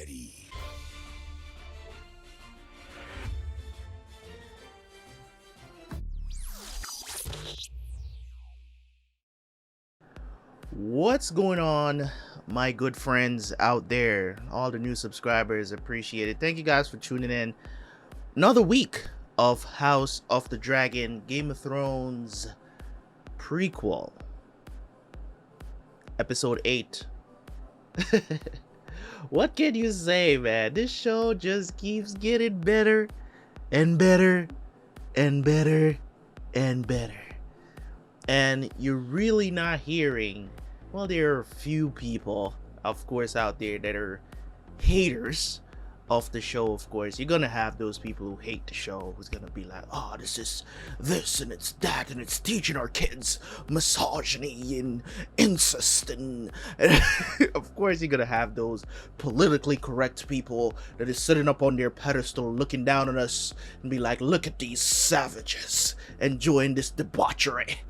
ready. What's going on, my good friends out there? All the new subscribers, appreciate it. Thank you guys for tuning in. Another week of House of the Dragon, Game of Thrones prequel, episode 8. What can you say, man? This show just keeps getting better and better and better and better. And you're really not hearing, well, there are a few people, of course, out there that are haters of the show. Of course, you're gonna have those people who hate the show, who's gonna be like, oh, this is this and it's that, and it's teaching our kids misogyny and incest, and of course you're gonna have those politically correct people that is sitting up on their pedestal looking down on us and be like, look at these savages enjoying this debauchery.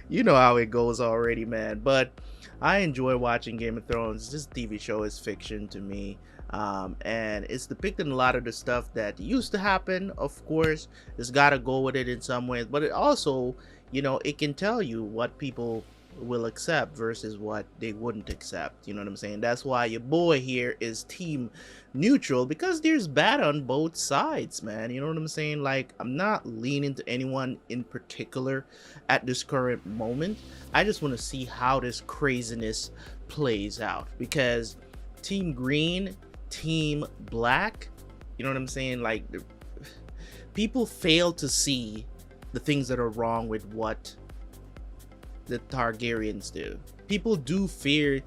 You know how it goes already, man. But I enjoy watching Game of Thrones. This TV show is fiction to me. And it's depicting a lot of the stuff that used to happen. Of course, it's got to go with it in some ways, but it also, you know, it can tell you what people will accept versus what they wouldn't accept. You know what I'm saying? That's why your boy here is team neutral, because there's bad on both sides, man. You know what I'm saying? Like, I'm not leaning to anyone in particular at this current moment. I just want to see how this craziness plays out, because Team Green, Team Black, you know what I'm saying? Like, people fail to see the things that are wrong with what the Targaryens do. People do they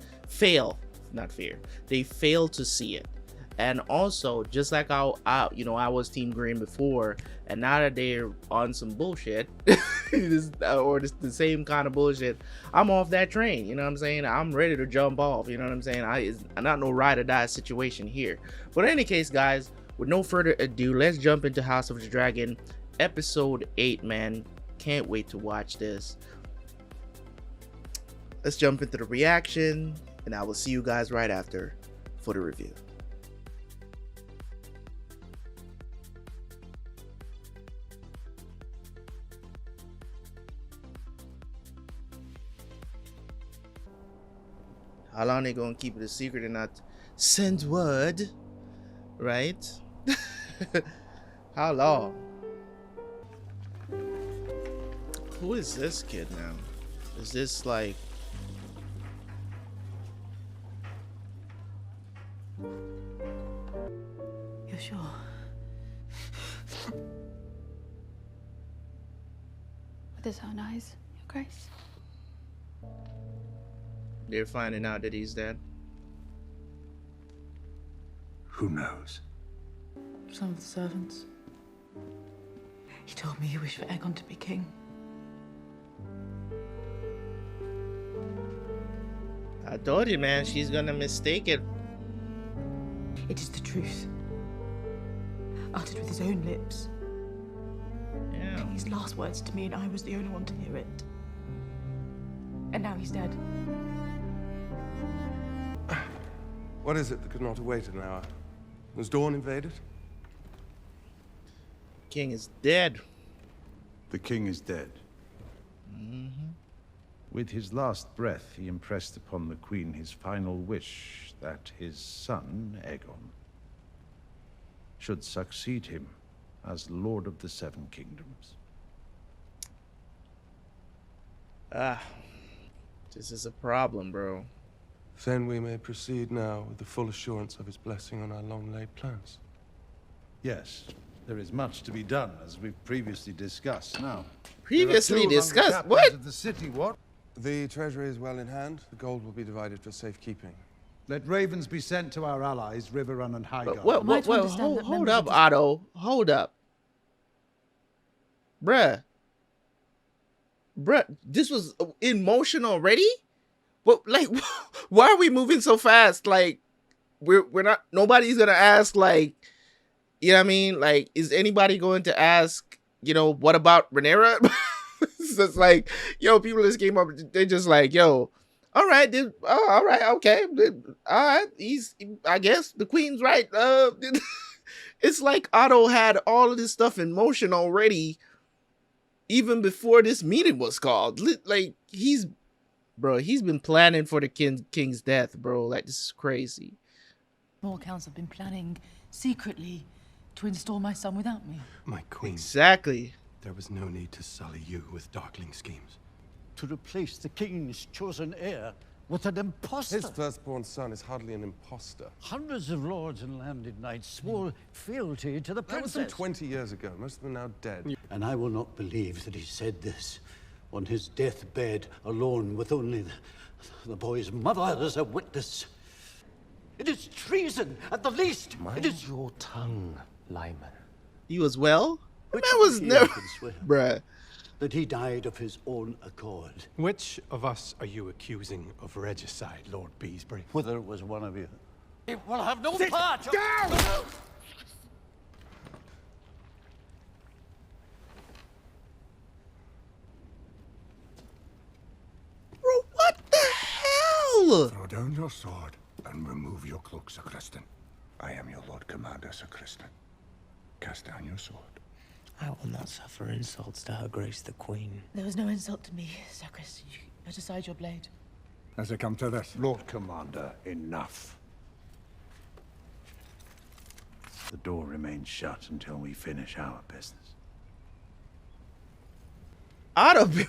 fail to see it. And also, just like I was Team Green before, and now that they're on some bullshit, the same kind of bullshit, I'm off that train. You know what I'm saying? I'm ready to jump off. You know what I'm saying? I'm not no ride or die situation here. But in any case, guys, with no further ado, let's jump into House of the Dragon, episode 8, man. Can't wait to watch this. Let's jump into the reaction, and I will see you guys right after for the review. How long they gonna keep it a secret and not send word, right? How long? Who is this kid now? Is this like... You're sure? With his own eyes, Your Grace? They're finding out that he's dead? Who knows? Some of the servants. He told me you wish for Aegon to be king. I told you, man, she's gonna mistake it. It is the truth. Uttered with his own lips. Yeah. His last words to me, and I was the only one to hear it. And now he's dead. What is it that could not await an hour? Was Dawn invaded? King is dead. The king is dead. With his last breath, he impressed upon the queen his final wish that his son, Aegon, should succeed him as Lord of the Seven Kingdoms. This is a problem, bro. Then we may proceed now with the full assurance of his blessing on our long-laid plans. Yes, there is much to be done, as we've previously discussed. Now, Previously there are two among the discussed? captains What? of the city, what? The treasury is well in hand. The gold will be divided for safekeeping. Let ravens be sent to our allies, Riverrun and Highgarden. Well, Am I to understand that hold members up, of the- Otto. Hold up. Bruh, this was in motion already? Well, like, why are we moving so fast? Like, we're not, nobody's gonna ask, like, you know what I mean? Like, is anybody going to ask, you know, what about Rhaenyra? It's just like, yo, people just came up, they just like, yo, All right, all right, okay, all right. I guess the queen's right. It's like Otto had all of this stuff in motion already, even before this meeting was called. Like he's been planning for the king's death, bro. Like this is crazy. More counts have been planning secretly to install my son without me. My queen, Exactly. there was no need to sully you with darkling schemes. To replace the king's chosen heir with an impostor. His firstborn son is hardly an impostor. Hundreds of lords and landed knights swore fealty to the That was princess. some 20 years ago. Most of them are now dead. And I will not believe that he said this on his deathbed alone with only the boy's mother as a witness. It is treason at the least. Mind It is your tongue, Lyman. He was well. The Which man was he never, can swear bruh. that he died of his own accord. Which of us are you accusing of regicide, Lord Beesbury? Whether it was one of you. It will have no part. Bro, what the hell? Throw down your sword and remove your cloak, Sir Criston. I am your Lord Commander, Sir Criston. Cast down your sword. I will not suffer insults to Her Grace the Queen. There was no insult to me, Sacris. You put aside your blade. Has it come to this? Lord Commander, enough. The door remains shut until we finish our business. Otto been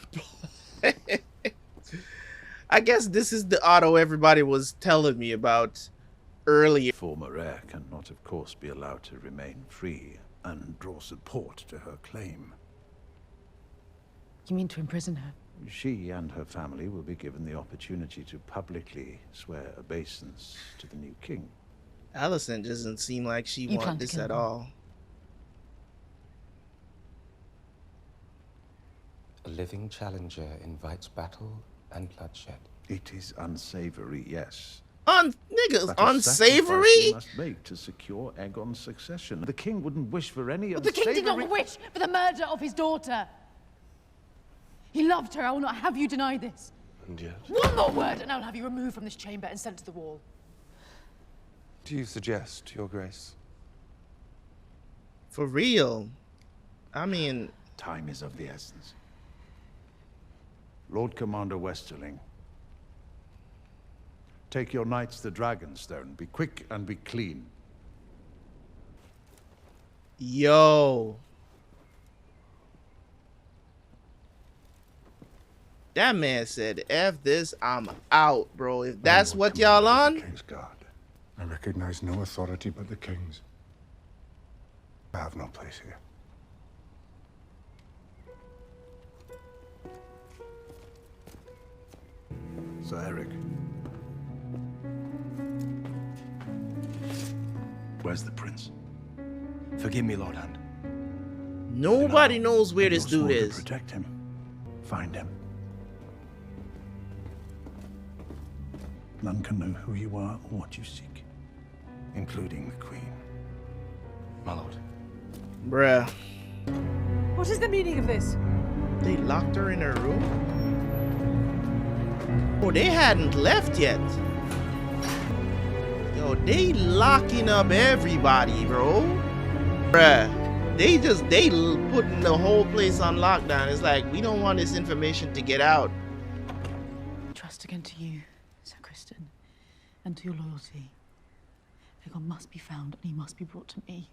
I guess this is the Otto everybody was telling me about earlier. Former heir cannot, of course, be allowed to remain free and draw support to her claim. You mean to imprison her? She and her family will be given the opportunity to publicly swear obeisance to the new king. Alicent doesn't seem like she You plan wants to this kill at them. all. A living challenger invites battle and bloodshed. It is unsavory, yes. Niggas, But a sacrifice unsavory? we must make to secure Aegon's succession. The king wouldn't wish for any But the king did unsavory... not wish for the murder of his daughter. He loved her. I will not have you deny this. And yet, One more word, and I will have you removed from this chamber and sent to the wall. do you suggest, Your Grace? For real. I mean, Time is of the essence. Lord Commander Westerling, take your knights to Dragonstone. Be quick and be clean. yo. That man said, F this, I'm out, bro. If that's I am what Lord y'all Commander of on, the King's Guard. I recognize no authority but the King's. I have no place here. Sir Eric. Where's the prince? Forgive me, Lord Hand. nobody knows where this Your dude sword to is. protect him. Find him. None can know who you are or what you seek, including the Queen. My lord. Bruh. What is the meaning of this? They locked her in her room? Oh, they hadn't left yet. Yo, they locking up everybody, bro. Bruh. They putting the whole place on lockdown. It's like, we don't want this information to get out. Trust again to you, Sir Criston, and to your loyalty. Aegon must be found, and he must be brought to me.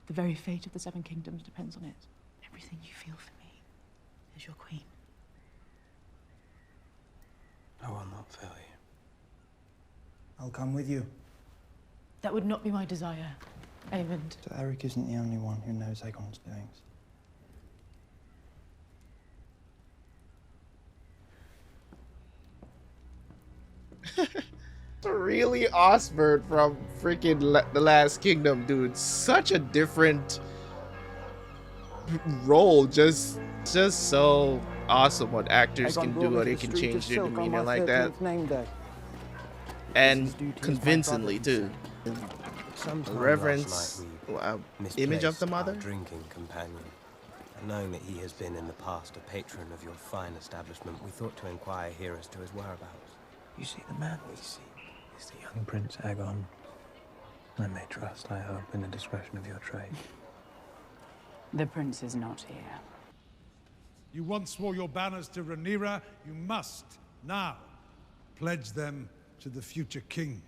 The very fate of the Seven Kingdoms depends on it. Everything you feel for me as your queen. I will not fail you. I'll come with you. That would not be my desire, Aemond. So Eric isn't the only one who knows Aegon's doings. Really Osbert from freaking The Last Kingdom, dude. Such a different role. Just so awesome what actors can do, or they can change their demeanor like that. And convincingly, too. Sometime Reverence, last night we image of the misplaced mother? our drinking companion, Knowing that he has been in the past a patron of your fine establishment, we thought to inquire here as to his whereabouts. You see, the man we seek is the young Prince Aegon. I may trust, I hope, in the discretion of your trade. The prince is not here. You once swore your banners to Rhaenyra. You must now pledge them to the future king.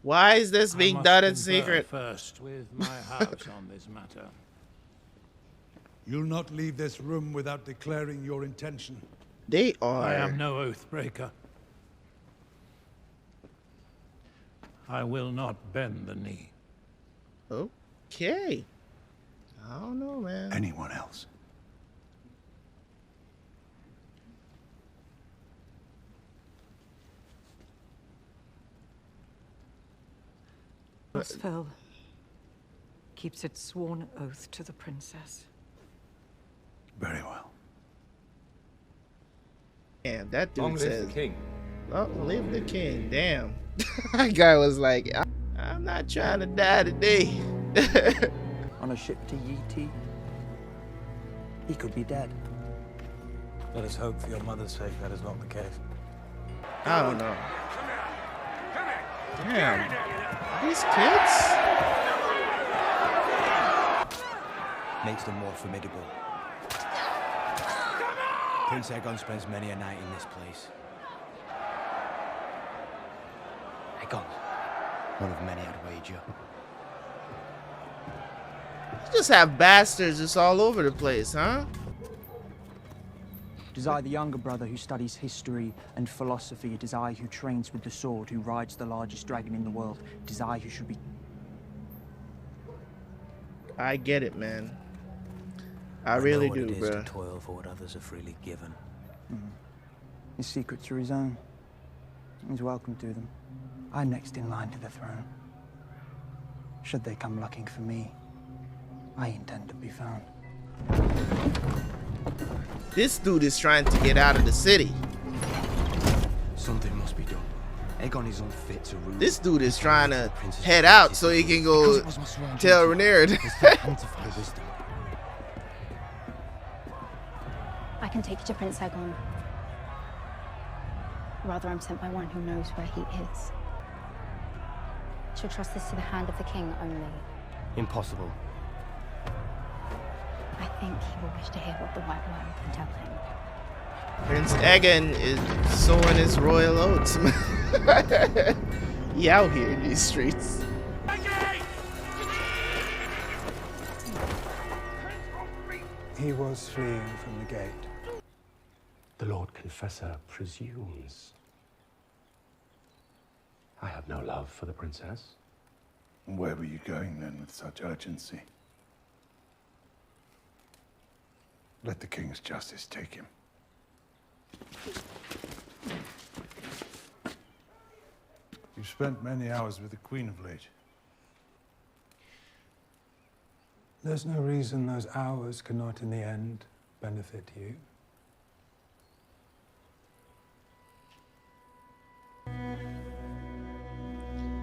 Why is this being done in secret? First with my house on this matter. You'll not leave this room without declaring your intention. They are. I am no oath breaker. I will not bend the knee. Okay. I don't know, man. Anyone else? Osfell keeps its sworn oath to the princess. Very well. Damn, that dude Long live says, the king. "Long live the king." Damn. That guy was like, I'm not trying to die today. On a ship to Yee, he could be dead. Let us hope for your mother's sake that is not the case. I don't know. Damn. These kids? Makes them more formidable. Prince Aegon spends many a night in this place. Aegon, one of many, I'd wager. You just have bastards just all over the place, huh? It is I, the younger brother, who studies history and philosophy. It is I who trains with the sword, who rides the largest dragon in the world. It is I who should be... I get it, man. I really know what do, it is bro. to toil for what others have freely given. His secrets are his own. He's welcome to them. I'm next in line to the throne. Should they come looking for me, I intend to be found. This dude is trying to get out of the city. Something must be done. Aegon is unfit to rule. This dude is trying to head out so he can go tell Rhaenyra. I can take you to Prince Aegon. Rather, I'm sent by one who knows where he is. She'll trust this to the hand of the king only. Impossible. I think he will wish to hear what the White Worm can tell him. Prince Aegon is sowing his royal oats. He out here in these streets. He was fleeing from the gate. The Lord Confessor presumes. I have no love for the princess. Where were you going then with such urgency? Let the king's justice take him. You've spent many hours with the Queen of late. There's no reason those hours cannot in the end benefit you.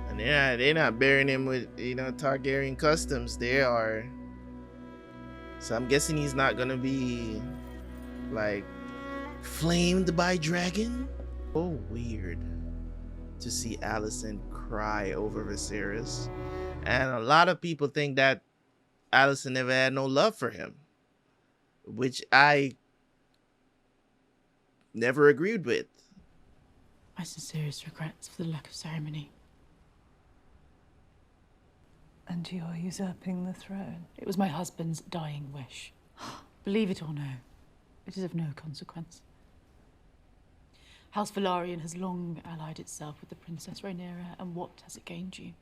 And they're not burying him with, Targaryen customs. They are. So I'm guessing he's not gonna be like flamed by dragon. Oh, weird to see Alicent cry over Viserys. And a lot of people think that Alicent never had no love for him, which I never agreed with. My sincerest regrets for the lack of ceremony. And you're usurping the throne. It was my husband's dying wish. Believe it or no, it is of no consequence. House Velaryon has long allied itself with the Princess Rhaenyra, and what has it gained you?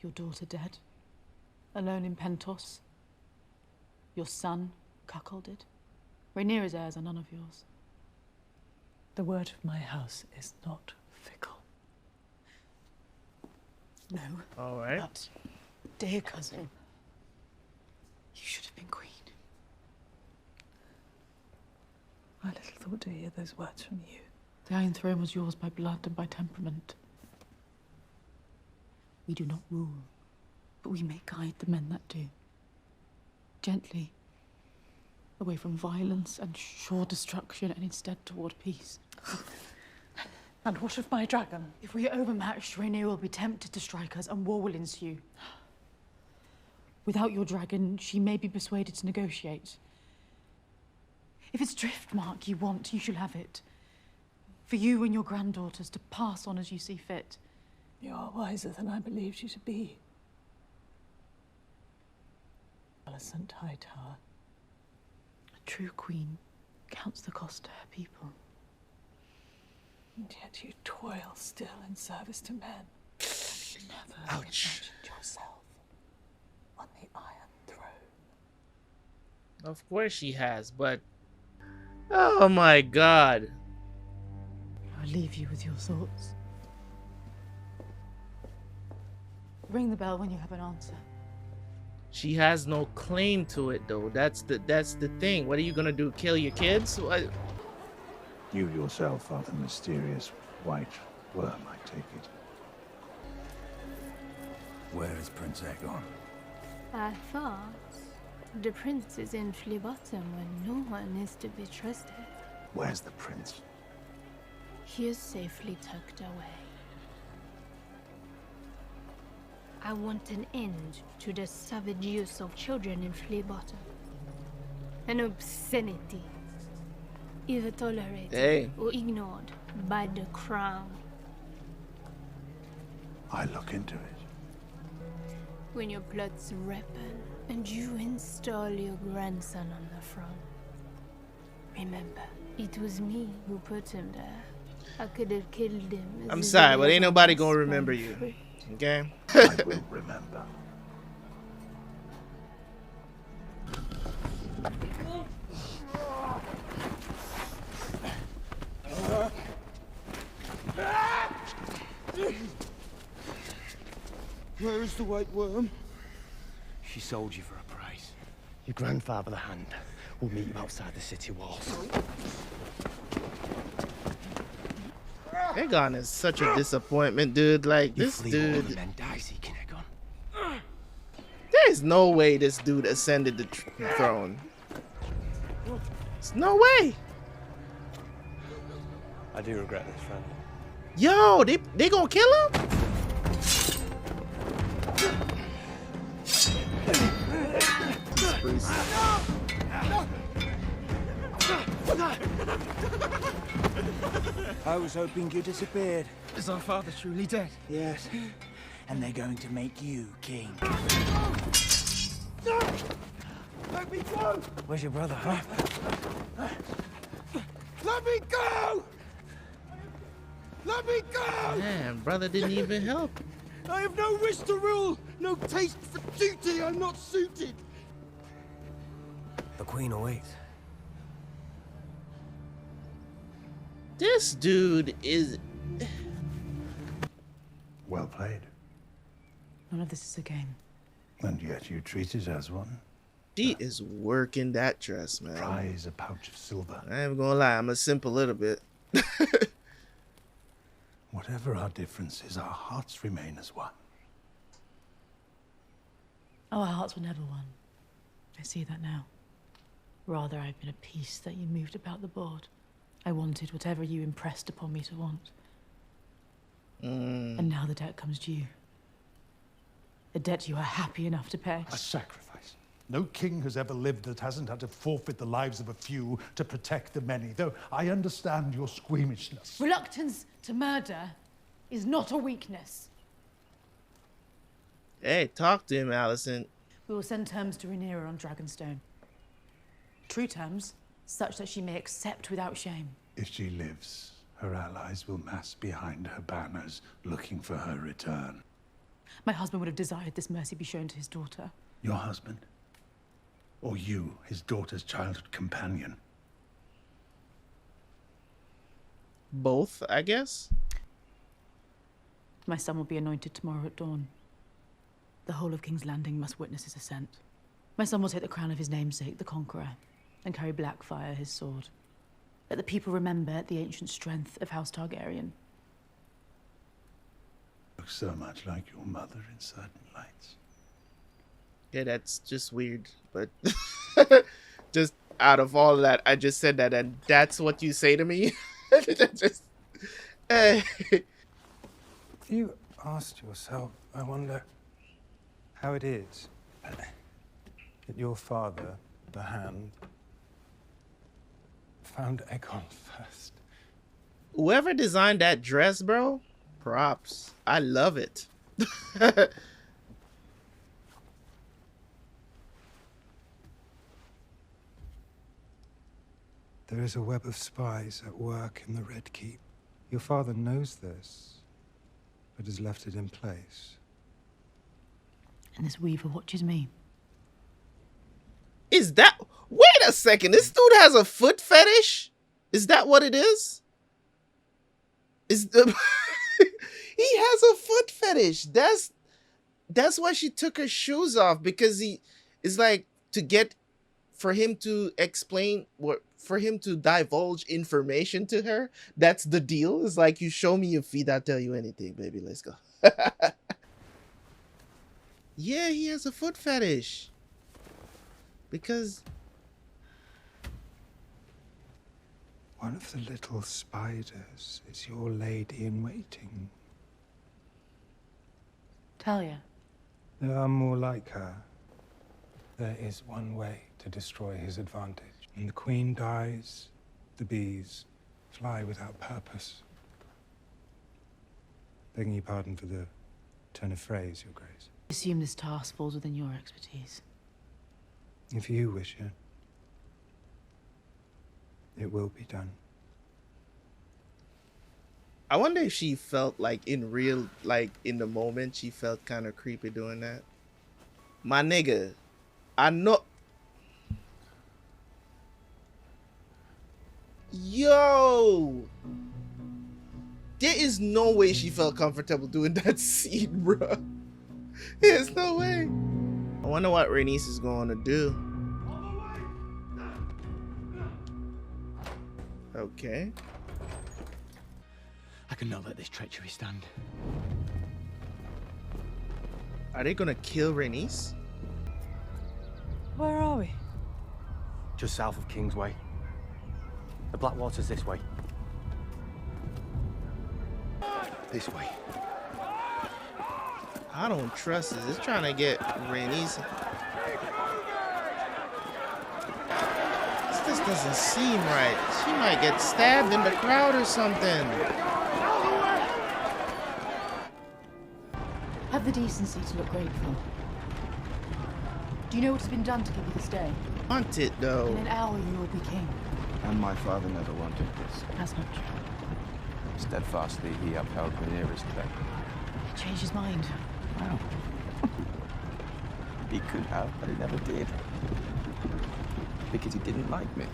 Your daughter dead, alone in Pentos. Your son cuckolded. Rhaenyra's heirs are none of yours. The word of my house is not fickle. No. All right. But, dear cousin, you should have been queen. I little thought to hear those words from you. The Iron Throne was yours by blood and by temperament. We do not rule, but we may guide the men that do. Gently. Away from violence and sure destruction, and instead toward peace. And what of my dragon? If we are overmatched, Rhaenyra will be tempted to strike us, and war will ensue. Without your dragon, she may be persuaded to negotiate. If it's Driftmark you want, you shall have it. For you and your granddaughters to pass on as you see fit. You are wiser than I believed you to be. Alicent Hightower. A true queen counts the cost to her people. And yet you toil still in service to men. Have you never imagined yourself on the Iron Throne? Of course she has, but... Oh my god. I'll leave you with your thoughts. Ring the bell when you have an answer. She has no claim to it, though. That's the thing. What are you gonna do? Kill your kids? What? You yourself are the mysterious white worm, I take it. Where is Prince Aegon? I thought the prince is in Flea Bottom when no one is to be trusted. Where's the prince? He is safely tucked away. I want an end to the savage use of children in Flea Bottom. An obscenity, either tolerated or ignored by the crown. I look into it. When your plots ripen and you install your grandson on the throne, remember, it was me who put him there. I could have killed him. I'm sorry, but ain't nobody gonna remember you. Okay? I will remember. Where is the white worm? She sold you for a price. Your grandfather, the Hand, will meet you outside the city walls. Aegon is such a disappointment, dude. Like, this dude... Men die seeking Aegon. There's no way this dude ascended the throne. There's no way. I do regret this, friend. Yo, they gonna kill him? I was hoping you disappeared. Is our father truly dead? Yes. And they're going to make you king. Let me go! Where's your brother, huh? Let me go! Let me go! Man, brother didn't even help. I have no wish to rule, no taste for duty. I'm not suited. The Queen awaits. This dude is... Well played. None of this is a game. And yet you treat it as one. She is working that dress, man. Prize a pouch of silver. I ain't gonna lie, I'm a simp a little bit. Whatever our differences, our hearts remain as one. Our hearts were never one. I see that now. Rather, I've been a piece that you moved about the board. I wanted whatever you impressed upon me to want. And now the debt comes due. A debt you are happy enough to pay. A sacrifice. No king has ever lived that hasn't had to forfeit the lives of a few to protect the many, though I understand your squeamishness. Reluctance to murder is not a weakness. Hey, talk to him, Alicent. We will send terms to Rhaenyra on Dragonstone. True terms, such that she may accept without shame. If she lives, her allies will mass behind her banners, looking for her return. My husband would have desired this mercy be shown to his daughter. Your husband? Or you, his daughter's childhood companion? Both, I guess? My son will be anointed tomorrow at dawn. The whole of King's Landing must witness his ascent. My son will take the crown of his namesake, the Conqueror, and carry Blackfire, his sword. Let the people remember the ancient strength of House Targaryen. Looks so much like your mother in certain lights. Yeah, that's just weird. But just out of all of that, I just said that, and that's what you say to me. Just, eh. You asked yourself, I wonder how it is that your father, the Hand, found Aegon first. Whoever designed that dress, bro, props. I love it. There is a web of spies at work in the Red Keep. Your father knows this, but has left it in place. And this weaver watches me. Is that... Wait a second. This dude has a foot fetish? Is that what it is? Is the... He has a foot fetish. That's why she took her shoes off, because he is like to get... For him to explain, what, for him to divulge information to her, that's the deal. It's like, you show me your feet, I'll tell you anything, baby. Let's go. Yeah, he has a foot fetish. Because... One of the little spiders is your lady-in-waiting. Talia. There are more like her. There is one way to destroy his advantage. When the queen dies, the bees fly without purpose. Begging your pardon for the turn of phrase, Your Grace. I assume this task falls within your expertise. If you wish it, it will be done. I wonder if she felt like in real, like in the moment, she felt kind of creepy doing that. My nigga, I know. Yo, there is no way she felt comfortable doing that scene, bro. There's no way. I wonder what Rhaenys is going to do. Okay. I cannot let this treachery stand. Are they gonna kill Rhaenys? Where are we? Just south of Kingsway. The Blackwater's this way. This way. I don't trust this. It's trying to get Rhaenys. This doesn't seem right. She might get stabbed in the crowd or something. Have the decency to look grateful. Do you know what has been done to give you this day? Want it though. In an hour you will be king. And my father never wanted this. That's not true. Steadfastly, he upheld Rhaenyra's claim. He changed his mind. Wow. He could have, but he never did. Because he didn't like me.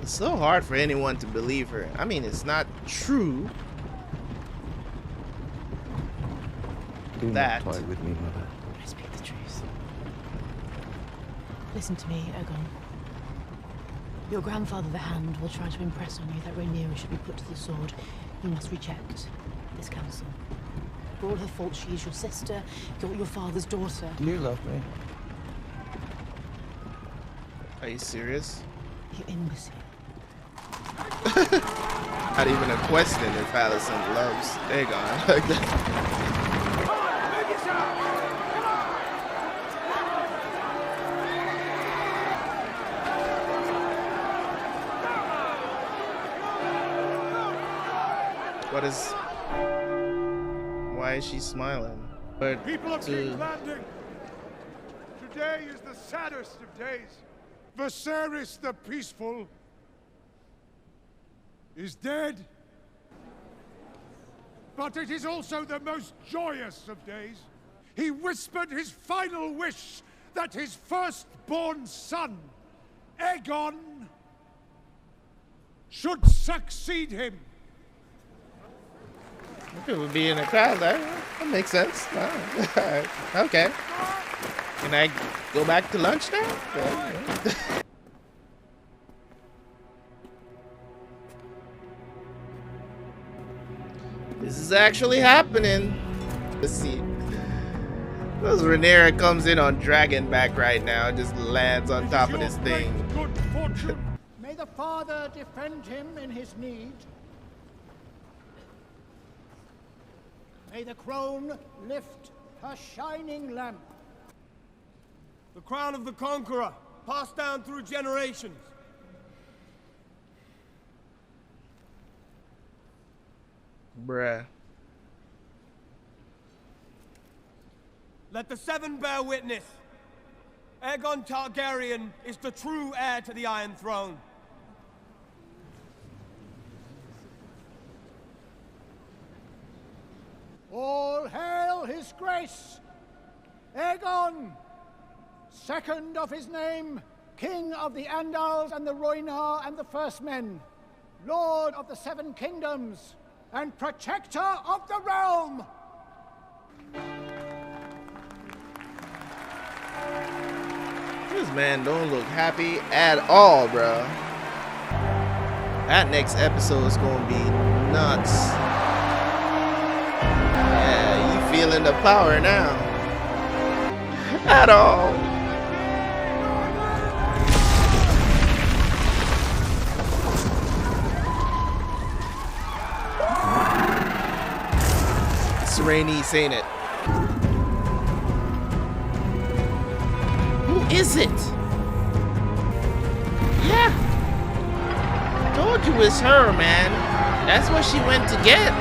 It's so hard for anyone to believe her. I mean, it's not true. Do that. not toy with me, mother. I speak the truth. Listen to me, Aegon. Your grandfather, the Hand, will try to impress on you that Rhaenyra should be put to the sword. You must reject this counsel. For all her faults, she is your sister, your father's daughter. Do you love me? Are you serious? You imbecile. Not even a question if Alicent loves Aegon like that. What is... Why is she smiling? But People of King's Landing, today is the saddest of days. Viserys the Peaceful is dead. But it is also the most joyous of days. He whispered his final wish that his firstborn son, Aegon, should succeed him. People be in the crowd. That makes sense. Okay. Can I go back to lunch now? This is actually happening. Let's see. Because Rhaenyra comes in on Dragonback right now, just lands on top of this thing. Good fortune. May the Father defend him in his need. May the crone lift her shining lamp. The crown of the conqueror, passed down through generations. Bruh. Let the seven bear witness. Aegon Targaryen is the true heir to the Iron Throne. All hail his grace, Aegon, second of his name, King of the Andals and the Rhoynar and the First Men, Lord of the Seven Kingdoms, and Protector of the Realm! This man don't look happy at all, bro. That next episode is gonna be nuts. Yeah, you feeling the power now. At all. It's Rhaenys, ain't it? Who is it? Yeah. Told you it's her, man. That's what she went to get.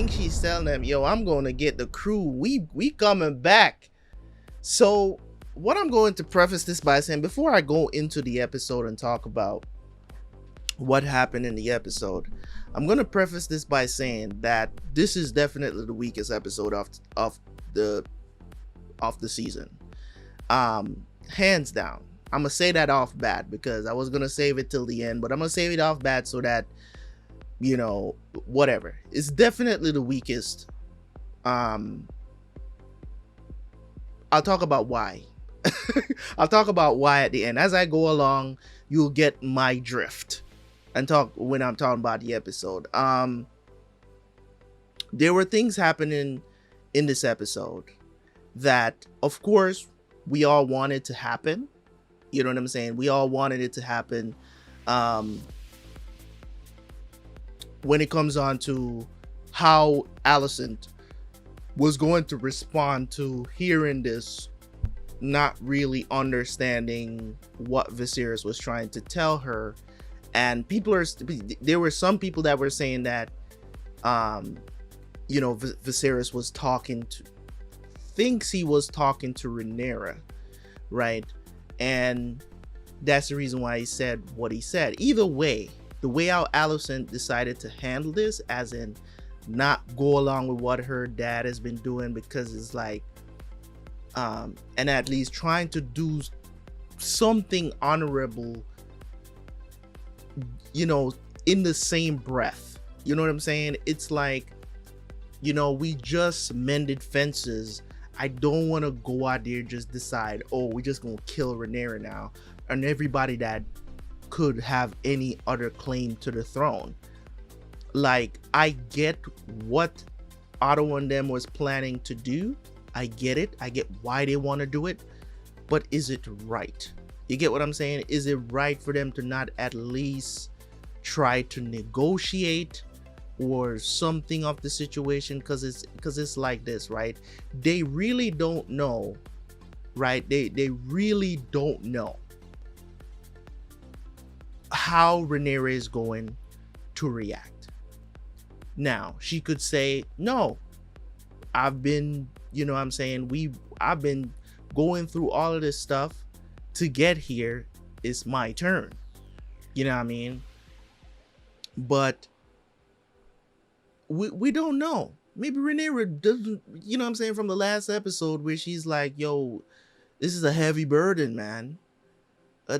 She's telling them, yo, I'm gonna get the crew, we coming back. So what I'm going to preface this by saying, before I go into the episode and talk about what happened in the episode, I'm gonna preface this by saying that this is definitely the weakest episode of the season, hands down. I'm gonna say that off bat because I was gonna save it till the end, but I'm gonna save it off bat so that, you know, whatever. It's definitely the weakest. I'll talk about why. I'll talk about why at the end. As I go along, you'll get my drift and talk when I'm talking about the episode. There were things happening in this episode that, of course, we all wanted to happen. You know what I'm saying? We all wanted it to happen. When it comes on to how Alicent was going to respond to hearing this, not really understanding what Viserys was trying to tell her. And there were some people that were saying that, you know, Viserys was thinks he was talking to Rhaenyra, right? And that's the reason why he said what he said. Either way, the way how Alicent decided to handle this, as in not go along with what her dad has been doing, because it's like, and at least trying to do something honorable, you know, in the same breath. You know what I'm saying? It's like, you know, we just mended fences. I don't want to go out there and just decide, oh, we're just gonna kill Rhaenyra now, and everybody that could have any other claim to the throne. Like, I get what Otto and them was planning to do. I get it. I get why they want to do it. But is it right? You get what I'm saying? Is it right for them to not at least try to negotiate or something of the situation? Because it's like this, right? They really don't know, right? They really don't know how Rhaenyra is going to react. Now, she could say, no, I've been, you know what I'm saying, I've been going through all of this stuff to get here. It's my turn. You know what I mean? But we don't know. maybe Rhaenyra doesn't, you know what I'm saying, from the last episode where she's like, yo, this is a heavy burden, man.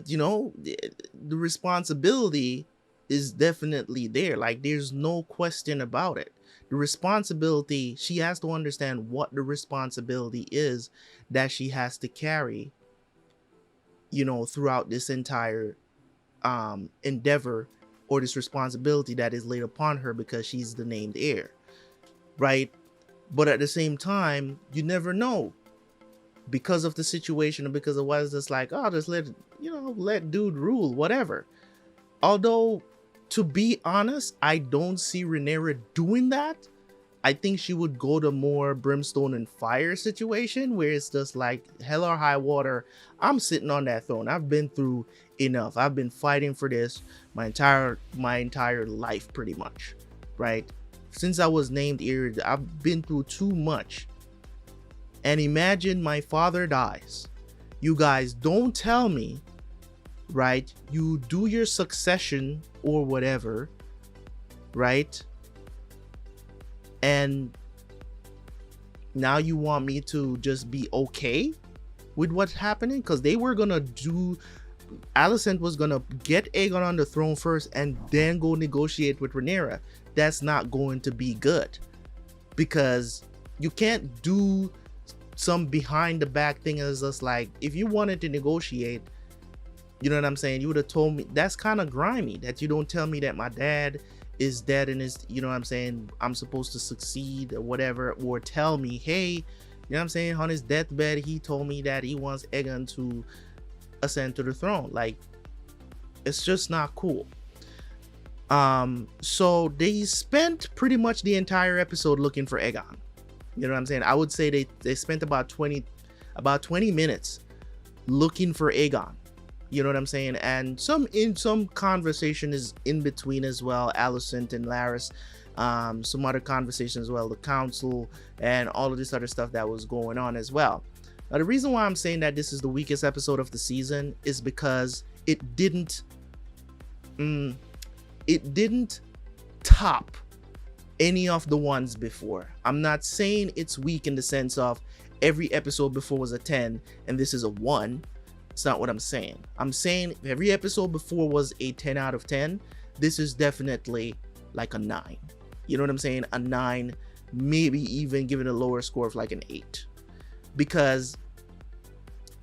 You know, the responsibility is definitely there. Like, there's no question about it. The responsibility, she has to understand what the responsibility is that she has to carry, you know, throughout this entire endeavor, or this responsibility that is laid upon her because she's the named heir, right? But at the same time, you never know, because of the situation and because of what is just like, oh, just let, you know, let dude rule, whatever. Although, to be honest, I don't see Rhaenyra doing that. I think she would go to more brimstone and fire situation where it's just like hell or high water. I'm sitting on that throne. I've been through enough. I've been fighting for this my entire life, pretty much, right? Since I was named heir, I've been through too much. And imagine my father dies. You guys don't tell me, right? You do your succession or whatever, right? And now you want me to just be okay with what's happening? Because they were gonna do, Alicent was gonna get Aegon on the throne first and then go negotiate with Rhaenyra. That's not going to be good, because you can't do some behind the back thing. As just like, if you wanted to negotiate, you know what I'm saying, you would have told me. That's kind of grimy that you don't tell me that my dad is dead and is, you know what I'm saying, I'm supposed to succeed or whatever, or tell me, hey, you know what I'm saying, on his deathbed he told me that he wants Aegon to ascend to the throne. Like, it's just not cool. So they spent pretty much the entire episode looking for Aegon. You know what I'm saying? I would say they spent about 20 minutes looking for Aegon. You know what I'm saying? And some conversation is in between as well. Alicent and Larys, some other conversation as well, the council and all of this other stuff that was going on as well. Now, the reason why I'm saying that this is the weakest episode of the season is because it didn't top any of the ones before. I'm not saying it's weak in the sense of every episode before was a 10 and this is a 1. It's not what I'm saying. I'm saying every episode before was a 10 out of 10. This is definitely like a 9. You know what I'm saying? A 9, maybe even giving a lower score of like an 8. Because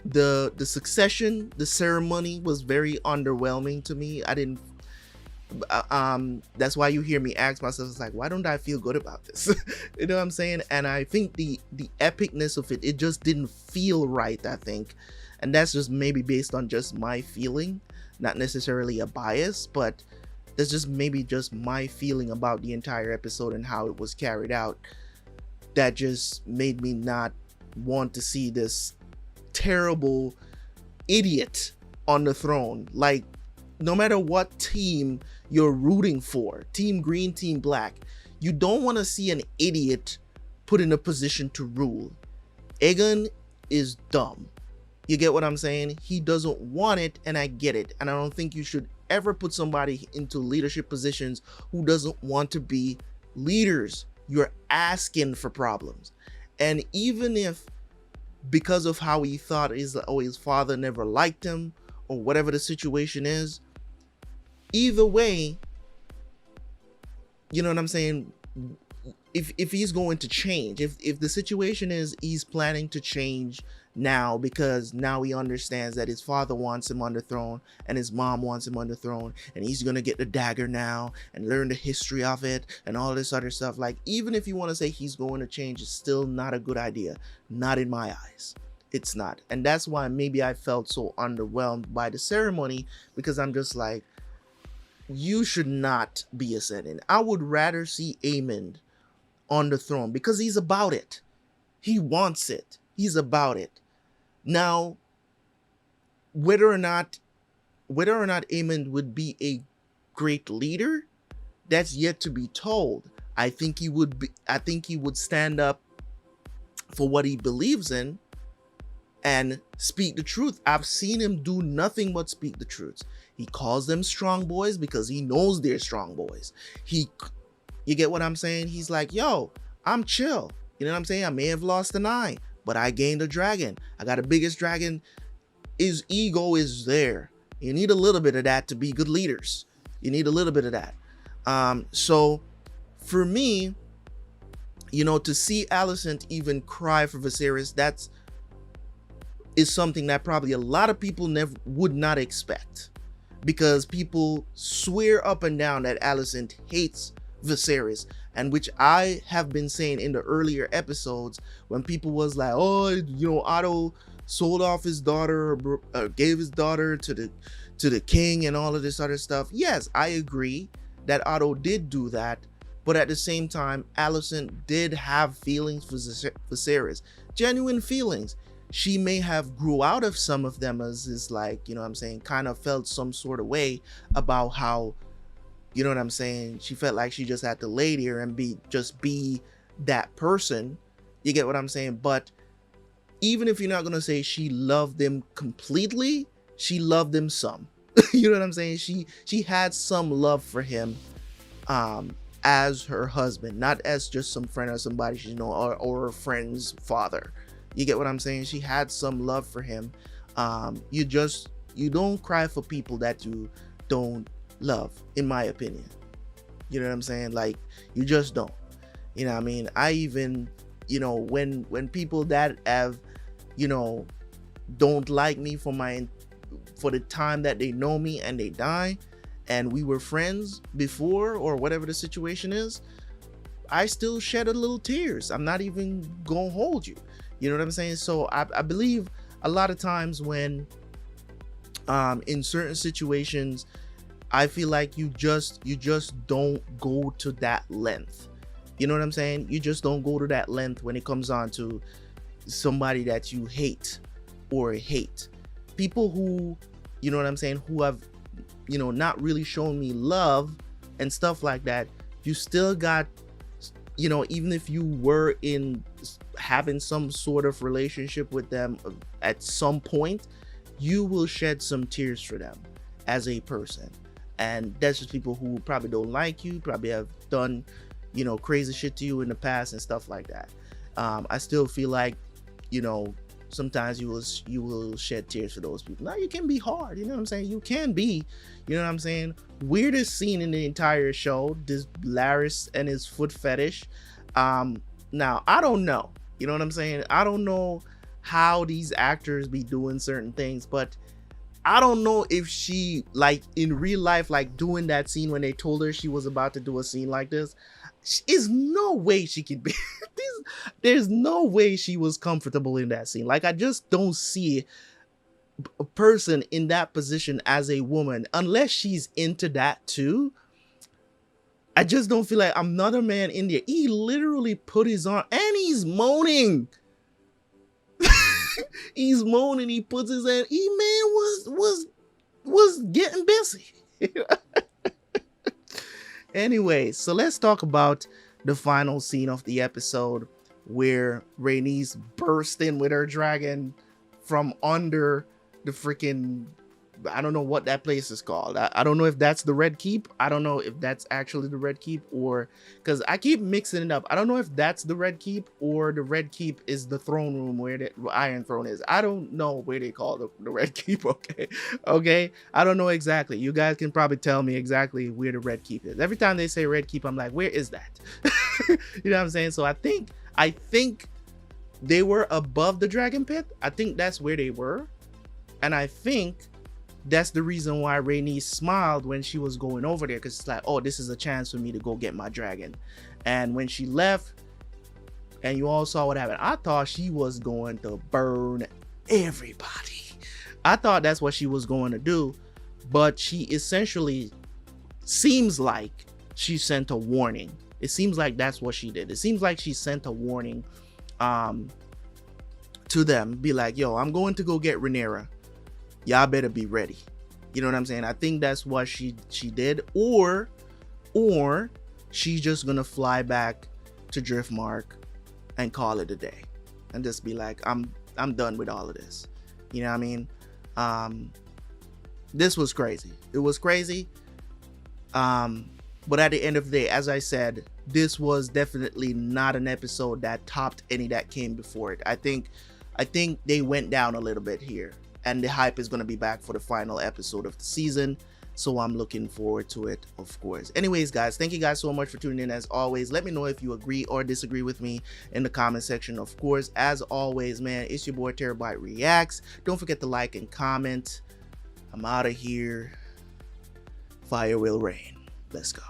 the succession, the ceremony was very underwhelming to me. I didn't that's why you hear me ask myself, it's like, why don't I feel good about this? You know what I'm saying? And I think the epicness of it just didn't feel right, I think. And that's just maybe based on just my feeling, not necessarily a bias, but that's just maybe just my feeling about the entire episode and how it was carried out. That just made me not want to see this terrible idiot on the throne. Like, no matter what team you're rooting for, team green, team black, you don't want to see an idiot put in a position to rule. Aegon is dumb. You get what I'm saying? He doesn't want it, and I get it. And I don't think you should ever put somebody into leadership positions who doesn't want to be leaders. You're asking for problems. And even if, because of how he thought his father never liked him, or whatever the situation is, either way, you know what I'm saying, if he's going to change, if the situation is he's planning to change now because now he understands that his father wants him on the throne and his mom wants him on the throne, and he's gonna get the dagger now and learn the history of it and all this other stuff, like, even if you want to say he's going to change, it's still not a good idea. Not in my eyes. It's not. And that's why maybe I felt so underwhelmed by the ceremony, because I'm just like, you should not be ascending. I would rather see Aemond on the throne because he's about it. He wants it. He's about it. Now, whether or not Aemond would be a great leader, that's yet to be told. I think he would stand up for what he believes in and speak the truth. I've seen him do nothing but speak the truth. He calls them strong boys because he knows they're strong boys. You get what I'm saying? He's like, yo, I'm chill. You know what I'm saying? I may have lost an eye, but I gained a dragon. I got the biggest dragon. His ego is there. You need a little bit of that to be good leaders. You need a little bit of that. So for me, you know, to see Alicent even cry for Viserys, is something that probably a lot of people would not expect, because people swear up and down that Alicent hates Viserys, and which I have been saying in the earlier episodes when people was like, oh, you know, Otto sold off his daughter, gave his daughter to the king and all of this other stuff. Yes, I agree that Otto did do that, but at the same time, Alicent did have feelings for Viserys, genuine feelings. She may have grew out of some of them, as is like, you know what I'm saying, kind of felt some sort of way about how, you know what I'm saying, she felt like she just had to lay there and be that person. You get what I'm saying? But even if you're not going to say she loved them completely, she loved them some. You know what I'm saying? She had some love for him as her husband, not as just some friend or somebody she know, or a friend's father. You get what I'm saying? She had some love for him. You don't cry for people that you don't love, in my opinion. You know what I'm saying? Like, you just don't. You know what I mean? I even, you know, when people that have, you know, don't like me for the time that they know me and they die, and we were friends before or whatever the situation is, I still shed a little tears. I'm not even gonna hold you. You know what I'm saying? So I believe a lot of times when in certain situations, I feel like you just don't go to that length. You know what I'm saying? You just don't go to that length when it comes on to somebody that you hate or hate. People who, you know what I'm saying, who have, you know, not really shown me love and stuff like that, you still got, you know, even if you were in having some sort of relationship with them at some point, you will shed some tears for them as a person. And that's just people who probably don't like you, probably have done, you know, crazy shit to you in the past and stuff like that. I still feel like, you know, sometimes you will shed tears for those people. Now, you can be hard, you know what I'm saying? You can be, you know what I'm saying? Weirdest scene in the entire show, this Larys and his foot fetish. Now, I don't know, you know what I'm saying? I don't know how these actors be doing certain things, but I don't know if she, like, in real life, like doing that scene when they told her she was about to do a scene like this, is no way she could be. There's no way she was comfortable in that scene. Like, I just don't see a person in that position as a woman, unless she's into that too. I just don't feel like another man in there. He literally put his arm, and he's moaning. He's moaning. He puts his hand. He, man, was getting busy. Anyway, so let's talk about the final scene of the episode, where Rhaenys burst in with her dragon from under the freaking, I don't know what that place is called. I don't know if that's the Red Keep. I don't know if that's actually the Red Keep, or, because I keep mixing it up. I don't know if that's the Red Keep or the Red Keep is the throne room where the Iron Throne is. I don't know where they call the Red Keep. Okay. I don't know exactly. You guys can probably tell me exactly where the Red Keep is. Every time they say Red Keep, I'm like, where is that? You know what I'm saying? So I think they were above the Dragon Pit. I think that's where they were. And I think that's the reason why Rhaenys smiled when she was going over there, because it's like, oh, this is a chance for me to go get my dragon. And when she left, and you all saw what happened, I thought she was going to burn everybody. I thought that's what she was going to do, but she essentially seems like she sent a warning. It seems like that's what she did. It seems like she sent a warning to them, be like, yo, I'm going to go get Rhaenyra. Y'all better be ready. You know what I'm saying? I think that's what she did, or she's just gonna fly back to Driftmark and call it a day, and just be like, I'm done with all of this. You know what I mean? This was crazy. It was crazy. But at the end of the day, as I said, this was definitely not an episode that topped any that came before it. I think they went down a little bit here, and the hype is going to be back for the final episode of the season. So I'm looking forward to it, of course. Anyways, guys, thank you guys so much for tuning in. As always, let me know if you agree or disagree with me in the comment section. Of course, as always, man, it's your boy Terabyte Reacts. Don't forget to like and comment. I'm out of here. Fire will rain. Let's go.